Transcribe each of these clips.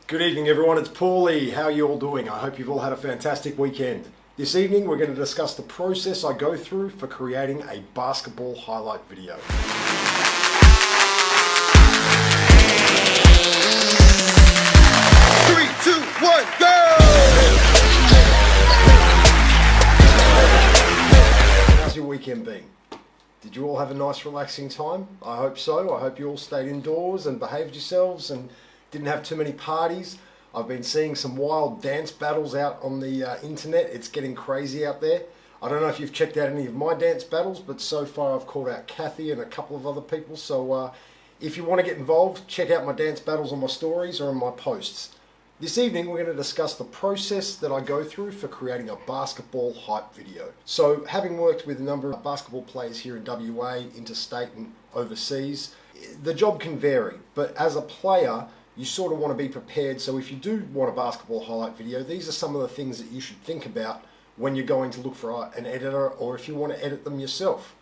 Good evening everyone, it's Paulie. How are you all doing? I hope you've all had a fantastic weekend. This evening we're going to discuss the process I go through for creating a basketball highlight video. Three, two, one, go! How's your weekend been? Did you all have a nice relaxing time? I hope so. I hope you all stayed indoors and behaved yourselves and didn't have too many parties. I've been seeing some wild dance battles out on the internet. It's getting crazy out there. I don't know if you've checked out any of my dance battles, but so far I've called out Kathy and a couple of other people. So if you want to get involved, check out my dance battles on my stories or on my posts. This evening we're going to discuss the process that I go through for creating a basketball hype video. So having worked with a number of basketball players here in WA, interstate and overseas, the job can vary, but as a player you sort of want to be prepared. So if you do want a basketball highlight video, these are some of the things that you should think about when you're going to look for an editor or if you want to edit them yourself.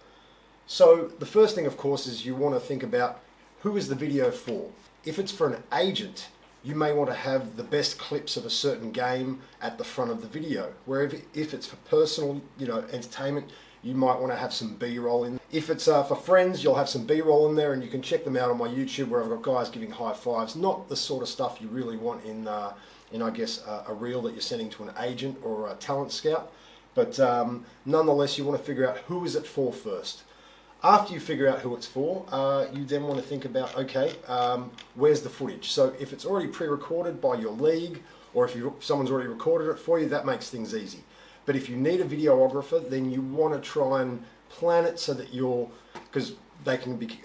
So the first thing, of course, is you want to think about who is the video for. If it's for an agent, you may want to have the best clips of a certain game at the front of the video. Where if it's for personal, entertainment, you might want to have some B-roll in. If it's for friends, you'll have some B-roll in there, and you can check them out on my YouTube where I've got guys giving high fives. Not the sort of stuff you really want in I guess, a reel that you're sending to an agent or a talent scout. But nonetheless, you want to figure out who is it for first. After you figure out who it's for, you then want to think about, okay, where's the footage? So if it's already pre-recorded by your league, or if someone's already recorded it for you, that makes things easy. But if you need a videographer, then you want to try and plan it so that because they can be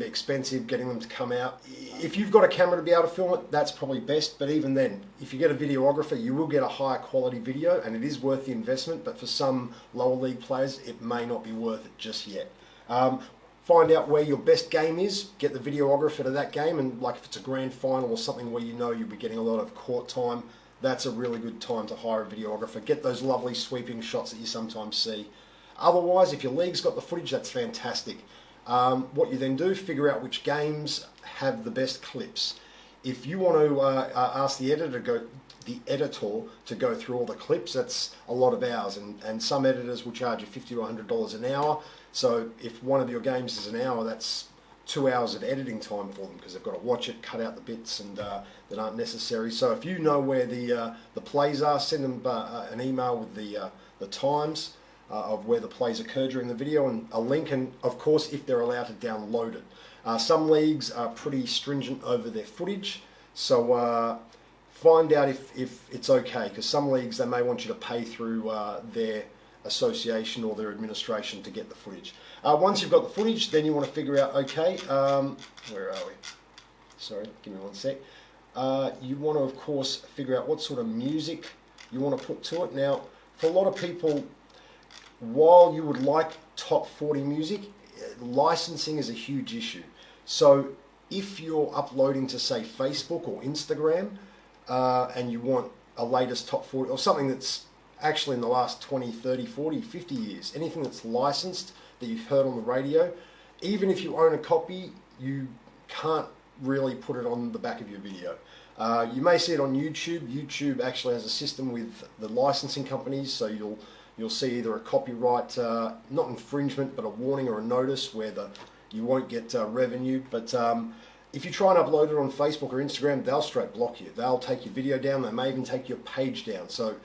expensive, getting them to come out. If you've got a camera to be able to film it, that's probably best. But even then, if you get a videographer, you will get a higher quality video, and it is worth the investment. But for some lower league players, it may not be worth it just yet. Find out where your best game is, get the videographer to that game, and like if it's a grand final or something where you know you'll be getting a lot of court time, that's a really good time to hire a videographer. Get those lovely sweeping shots that you sometimes see. Otherwise, if your league's got the footage, that's fantastic. What you then do, figure out which games have the best clips. If you want to ask the editor to go through all the clips, that's a lot of hours, and some editors will charge you $50 to $100 an hour. So if one of your games is an hour, that's 2 hours of editing time for them, because they've got to watch it, cut out the bits and that aren't necessary. So if you know where the plays are, send them an email with the times of where the plays occur during the video, and a link, and of course if they're allowed to download it. Some leagues are pretty stringent over their footage, so find out if it's okay, because some leagues they may want you to pay through their association or their administration to get the footage. Once you've got the footage, then you want to figure out, okay, where are we? Sorry, give me one sec. You want to, of course, figure out what sort of music you want to put to it. Now, for a lot of people, while you would like top 40 music, licensing is a huge issue. So if you're uploading to, say, Facebook or Instagram, and you want a latest top 40, or something that's actually in the last 20, 30, 40, 50 years, anything that's licensed that you've heard on the radio, even if you own a copy, you can't really put it on the back of your video. You may see it on YouTube. YouTube actually has a system with the licensing companies, so you'll see either a copyright, not infringement, but a warning or a notice where you won't get revenue. But if you try and upload it on Facebook or Instagram, they'll straight block you. They'll take your video down. They may even take your page down. So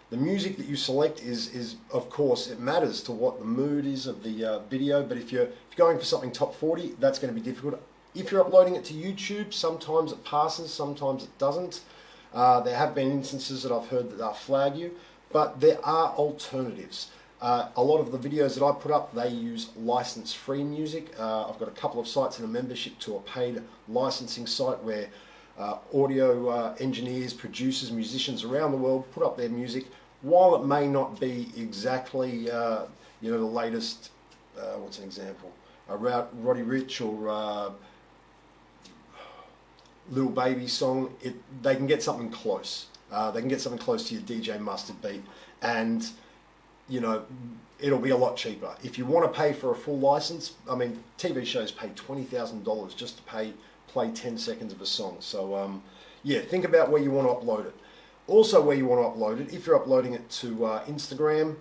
the music that you select is of course, it matters to what the mood is of the video, but if you're going for something top 40, that's going to be difficult. If you're uploading it to YouTube, sometimes it passes, sometimes it doesn't. There have been instances that I've heard that they'll flag you, but there are alternatives. A lot of the videos that I put up, they use license-free music. I've got a couple of sites in a membership to a paid licensing site where audio engineers, producers, musicians around the world put up their music. While it may not be exactly the latest, what's an example, Roddy Ricch or Lil Baby song, they can get something close. They can get something close to your DJ Mustard beat, and it'll be a lot cheaper. If you want to pay for a full license, I mean, TV shows pay $20,000 just to play 10 seconds of a song. So yeah, think about where you want to upload it. Also, where you want to upload it, if you're uploading it to Instagram,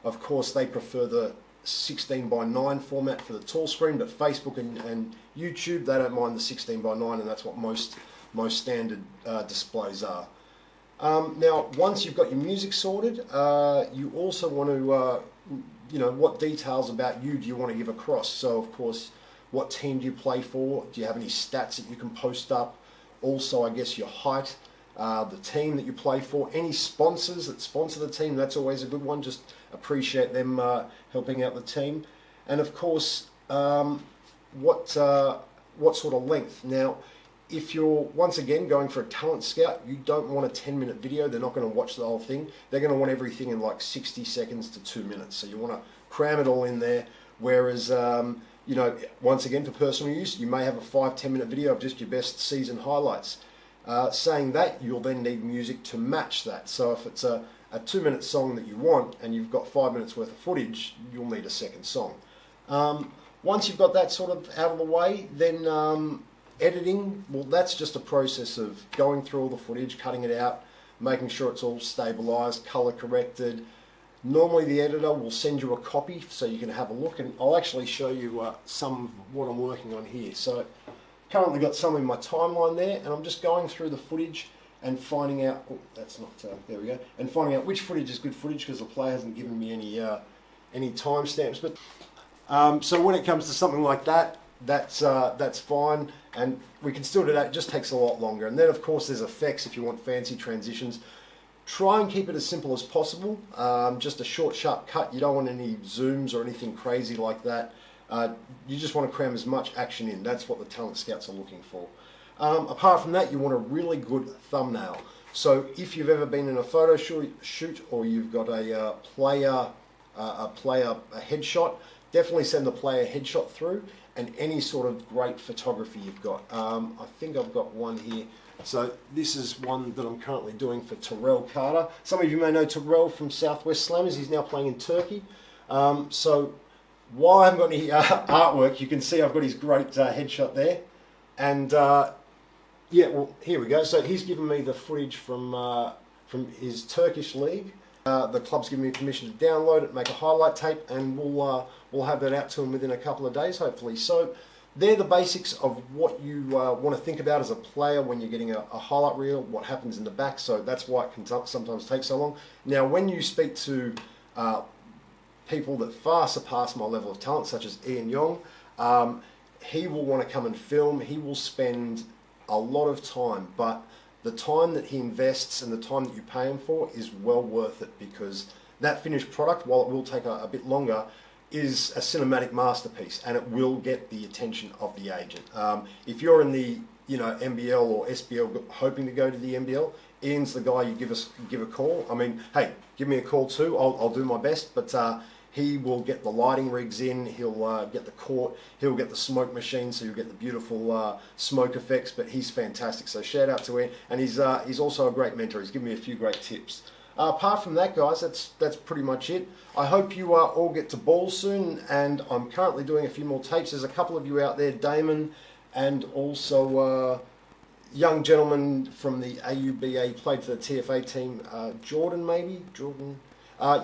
of course they prefer the 16:9 format for the tall screen, but Facebook and YouTube, they don't mind the 16:9, and that's what most standard displays are. Now, once you've got your music sorted, you also want to, you know, what details about you do you want to give across? So, of course, what team do you play for? Do you have any stats that you can post up? Also, I guess your height, the team that you play for, any sponsors that sponsor the team, that's always a good one. Just appreciate them helping out the team. And of course, what sort of length. Now, if you're, once again, going for a talent scout, you don't want a 10-minute video. They're not going to watch the whole thing. They're going to want everything in like 60 seconds to 2 minutes. So you want to cram it all in there. Whereas, you know, once again, for personal use, you may have a 5-10 minute video of just your best season highlights. Saying that, you'll then need music to match that. So if it's a 2-minute song that you want and you've got 5 minutes worth of footage, you'll need a second song. Once you've got that sort of out of the way, then editing, well, that's just a process of going through all the footage, cutting it out, making sure it's all stabilized, color corrected. Normally the editor will send you a copy so you can have a look, and I'll actually show you some of what I'm working on here. So currently got some in my timeline there, and I'm just going through the footage and finding out, oh, that's not, there we go, and finding out which footage is good footage, because the player hasn't given me any timestamps. But so when it comes to something like that, that's fine, and we can still do that. It just takes a lot longer. And then of course there's effects if you want fancy transitions. Try and keep it as simple as possible. Just a short, sharp cut. You don't want any zooms or anything crazy like that. You just want to cram as much action in. That's what the talent scouts are looking for. Apart from that, you want a really good thumbnail. So if you've ever been in a photo shoot or you've got a player headshot, definitely send the player headshot through, and any sort of great photography you've got. I think I've got one here. So this is one that I'm currently doing for Terrell Carter. Some of you may know Terrell from Southwest Slammers. He's now playing in Turkey. So while I haven't got any artwork, you can see I've got his great headshot there. And yeah, well, here we go. So he's given me the footage from his Turkish league. The club's given me permission to download it, make a highlight tape, and we'll have that out to him within a couple of days, hopefully. So they're the basics of what you want to think about as a player when you're getting a highlight reel, what happens in the back. So that's why it can sometimes take so long. Now, when you speak to people that far surpass my level of talent, such as Ian Young, he will want to come and film. He will spend a lot of time, but the time that he invests and the time that you pay him for is well worth it, because that finished product, while it will take a bit longer, is a cinematic masterpiece, and it will get the attention of the agent. If you're in the NBL or SBL hoping to go to the NBL, Ian's the guy you give a call. I mean, hey, give me a call too. I'll do my best, but he will get the lighting rigs in. He'll get the court. He'll get the smoke machine, so you'll get the beautiful smoke effects. But he's fantastic. So shout out to Ian, and he's also a great mentor. He's given me a few great tips. Apart from that, guys, that's pretty much it. I hope you all get to ball soon, and I'm currently doing a few more tapes. There's a couple of you out there, Damon, and also young gentleman from the AUBA, played for the TFA team, Jordan.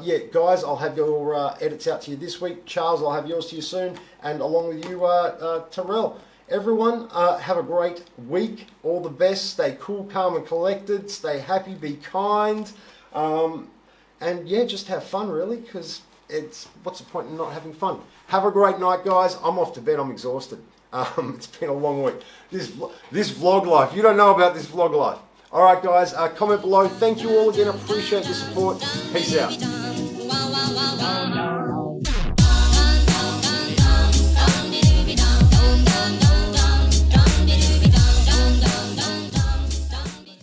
Yeah, guys, I'll have your edits out to you this week. Charles, I'll have yours to you soon, and along with you, Terrell. Everyone, have a great week. All the best. Stay cool, calm, and collected. Stay happy. Be kind. And yeah, just have fun, really, because what's the point in not having fun? Have a great night, guys. I'm off to bed. I'm exhausted. It's been a long week. This vlog life. You don't know about this vlog life. All right, guys. Comment below. Thank you all again. Appreciate the support. Peace out.